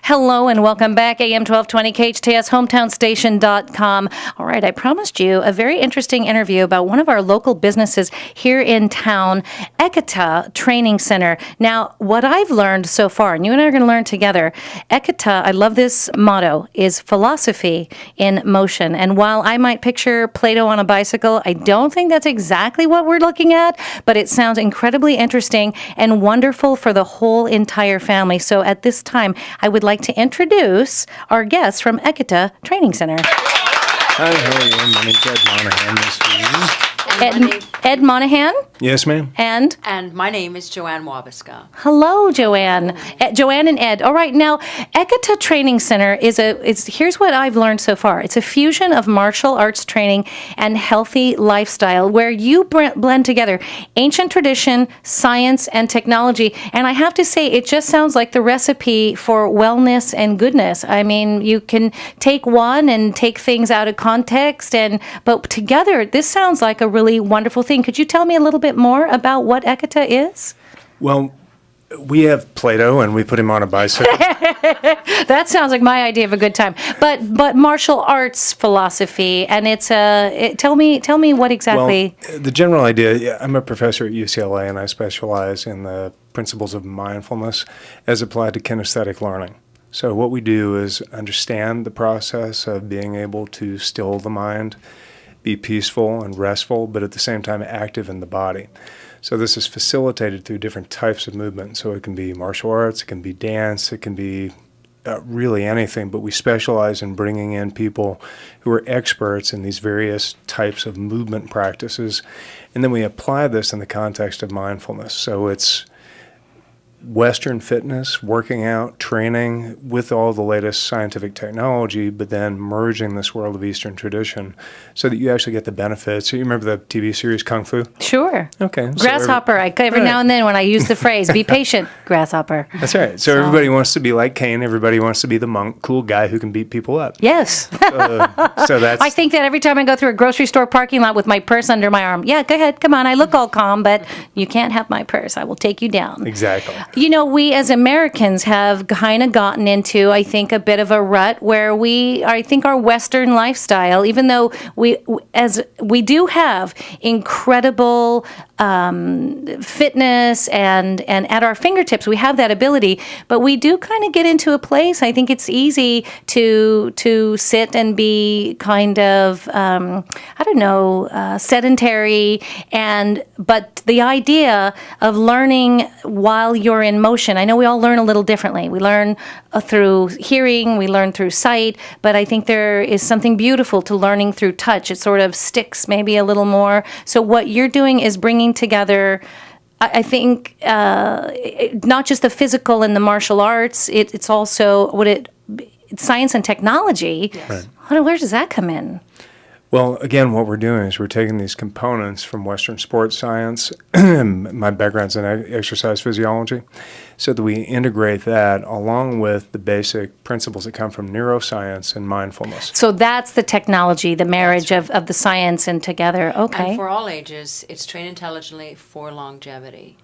Hello and welcome back, AM 1220 KHTS, hometownstation.com. All right, I promised you a very interesting interview about one of our local businesses here in town, Ekata Training Center. Now, what I've learned so far, and you and I are going to learn together, Ekata, I love this motto, is philosophy in motion. And while I might picture Play-Doh on a bicycle, I don't think that's exactly what we're looking at, but it sounds incredibly interesting and wonderful for the whole entire family. So at this time, I would like to introduce our guests from Ekata Training Center. Hi, how are you? My name's Ed Monaghan. Nice to meet you. Ed Monaghan. Yes, ma'am. And my name is JoAnn Wabisca. Hello, JoAnn. JoAnn and Ed. All right, now Ekata Training Center here's what I've learned so far. It's a fusion of martial arts training and healthy lifestyle where you blend together ancient tradition, science, and technology. And I have to say, it just sounds like the recipe for wellness and goodness. I mean, you can take one and take things out of context, but together, this sounds like a really wonderful thing. Could you tell me a little bit more about what Ekata is? Well, we have Play-Doh, and we put him on a bicycle. That sounds like my idea of a good time. But martial arts philosophy, and tell me what exactly. Well, the general idea, I'm a professor at UCLA, and I specialize in the principles of mindfulness as applied to kinesthetic learning. So what we do is understand the process of being able to still the mind, be peaceful and restful, but at the same time active in the body. So this is facilitated through different types of movement. So it can be martial arts, it can be dance, it can be really anything, but we specialize in bringing in people who are experts in these various types of movement practices, and then we apply this in the context of mindfulness. So it's Western fitness, working out, training with all the latest scientific technology, but then merging this world of Eastern tradition so that you actually get the benefits. So you remember the TV series Kung Fu? Sure. Okay. Grasshopper. Every now and then when I use the phrase, be patient, grasshopper. That's right. So everybody wants to be like Caine. Everybody wants to be the monk, cool guy who can beat people up. Yes. So that's... I think that every time I go through a grocery store parking lot with my purse under my arm, yeah, go ahead, come on, I look all calm, but you can't have my purse. I will take you down. Exactly. You know, we as Americans have kind of gotten into, I think, a bit of a rut where I think our Western lifestyle, even though we do have incredible fitness and at our fingertips, we have that ability, but we do kind of get into a place, I think it's easy to sit and be kind of, sedentary, but the idea of learning while you're in motion, I know we all learn a little differently. We learn through hearing, we learn through sight, but I think there is something beautiful to learning through touch. It sort of sticks maybe a little more. So what you're doing is bringing together, I think, not just the physical and the martial arts, it's also science and technology. Yes. Right. Where does that come in? Well, again, what we're doing is we're taking these components from Western sports science, my background's in exercise physiology, so that we integrate that along with the basic principles that come from neuroscience and mindfulness. So that's the technology, the marriage of the science and together. Okay. And for all ages, it's train intelligently for longevity.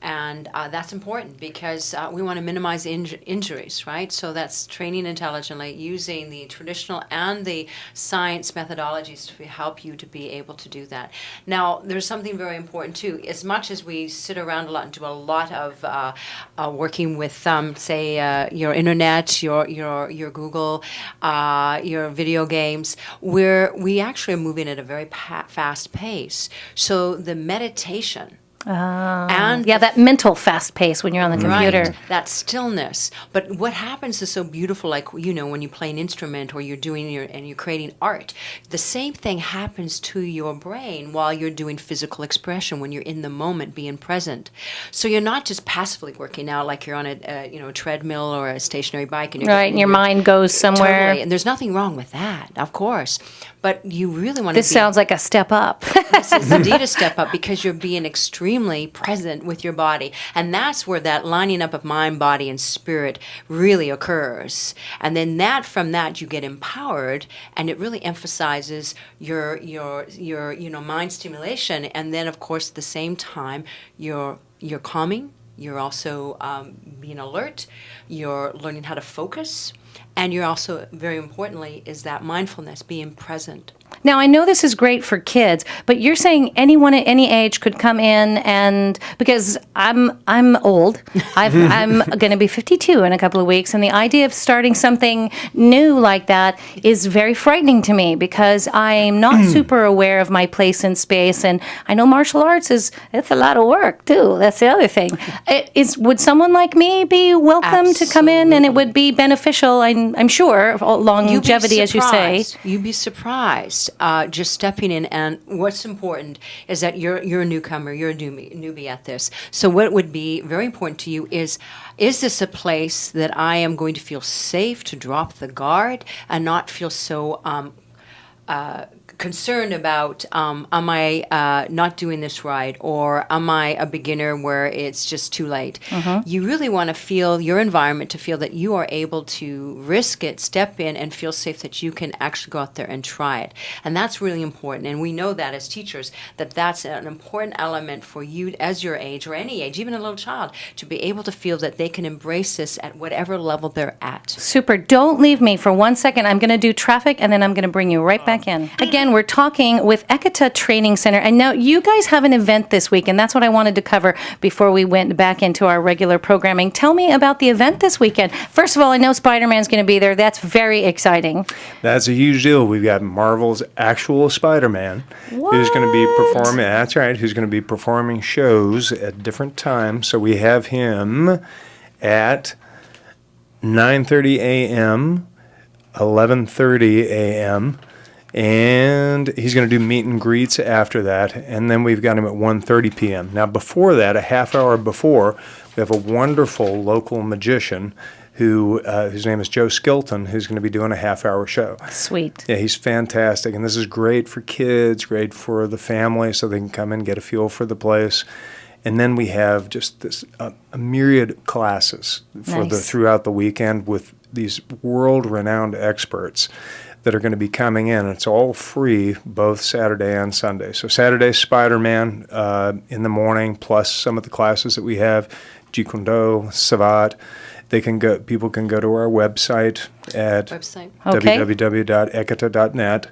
And that's important because we want to minimize injuries, right? So that's training intelligently, using the traditional and the science methodologies to help you to be able to do that. Now, there's something very important too. As much as we sit around a lot and do a lot of working with, say, your internet, your Google, your video games, we actually are moving at a very fast pace. So the meditation. And that mental fast pace when you're on the computer. Right, that stillness. But what happens is so beautiful, like, when you play an instrument or you're doing and you're creating art, the same thing happens to your brain while you're doing physical expression, when you're in the moment, being present. So you're not just passively working out like you're on a treadmill or a stationary bike. And and your mind goes somewhere. Totally, and there's nothing wrong with that, of course. But you really want to This sounds like a step up. This is indeed a step up because you're being extremely present with your body. And that's where that lining up of mind, body, and spirit really occurs. And then from that you get empowered, and it really emphasizes your mind stimulation. And then, of course, at the same time, you're calming, You're also being alert. You're learning how to focus. And you're also, very importantly, is that mindfulness, being present. Now, I know this is great for kids, but you're saying anyone at any age could come in and, because I'm old, I'm going to be 52 in a couple of weeks, and the idea of starting something new like that is very frightening to me because I'm not super aware of my place in space, and I know martial arts it's a lot of work too. That's the other thing. Would someone like me be welcome to come in, and it would be beneficial? I'm sure longevity, as you say. You'd be surprised. Just stepping in, and what's important is that you're a newcomer, you're a newbie at this. So what would be very important to you is this a place that I am going to feel safe to drop the guard and not feel so concerned about, am I not doing this right, or am I a beginner where it's just too late? You really want to feel your environment, to feel that you are able to risk it, step in, and feel safe that you can actually go out there and try it. And that's really important. And we know that as teachers, that's an important element for you as your age, or any age, even a little child, to be able to feel that they can embrace this at whatever level they're at. Super. Don't leave me for 1 second. I'm going to do traffic, and then I'm going to bring you right back in. Again, we're talking with Ekata Training Center, and now you guys have an event this week, and that's what I wanted to cover before we went back into our regular programming. Tell me about the event this weekend. First of all, I know Spider-Man's going to be there. That's very exciting. That's a huge deal. We've got Marvel's actual Spider-Man who's going to be performing. That's right. Who's going to be performing shows at different times. So we have him at 9:30 a.m., 11:30 a.m., and he's going to do meet and greets after that, and then we've got him at 1:30 p.m. Now, before that, a half hour before, we have a wonderful local magician whose name is Joe Skilton, who's going to be doing a half-hour show. Sweet. Yeah, he's fantastic, and this is great for kids, great for the family, so they can come in and get a feel for the place. And then we have just this a myriad classes throughout the weekend with these world-renowned experts that are going to be coming in. It's all free, both Saturday and Sunday. So Saturday, Spider-Man in the morning, plus some of the classes that we have, Jeet Kune Do, Savate. People can go to our website at www.ekata.net,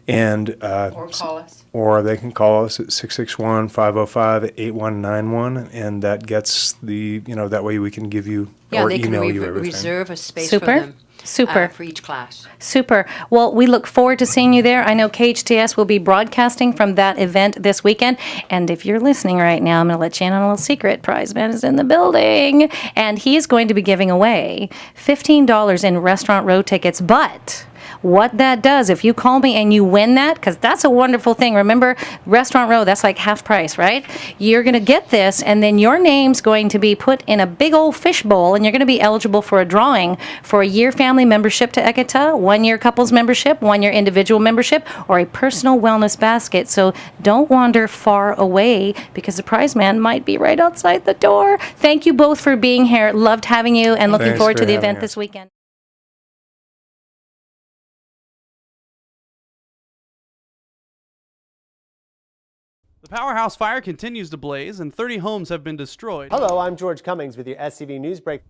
and Or call us. Or they can call us at 661-505-8191, and that gets that way we can give you or they can email you everything. reserve a space Super. for them. Super. For each class. Super. Well, we look forward to seeing you there. I know KHTS will be broadcasting from that event this weekend. And if you're listening right now, I'm going to let you in on a little secret. Prize Man is in the building. And he is going to be giving away $15 in Restaurant Row tickets. But what that does, if you call me and you win that, because that's a wonderful thing. Remember, Restaurant Row, that's like half price, right? You're going to get this, and then your name's going to be put in a big old fish bowl, and you're going to be eligible for a drawing for a year family membership to Ekata, 1 year couples membership, 1 year individual membership, or a personal wellness basket. So don't wander far away, because the prize man might be right outside the door. Thank you both for being here. Loved having you, and looking Thanks forward for to the having event us. this weekend. The powerhouse fire continues to blaze, and 30 homes have been destroyed. Hello, I'm George Cummings with your SCV News Break.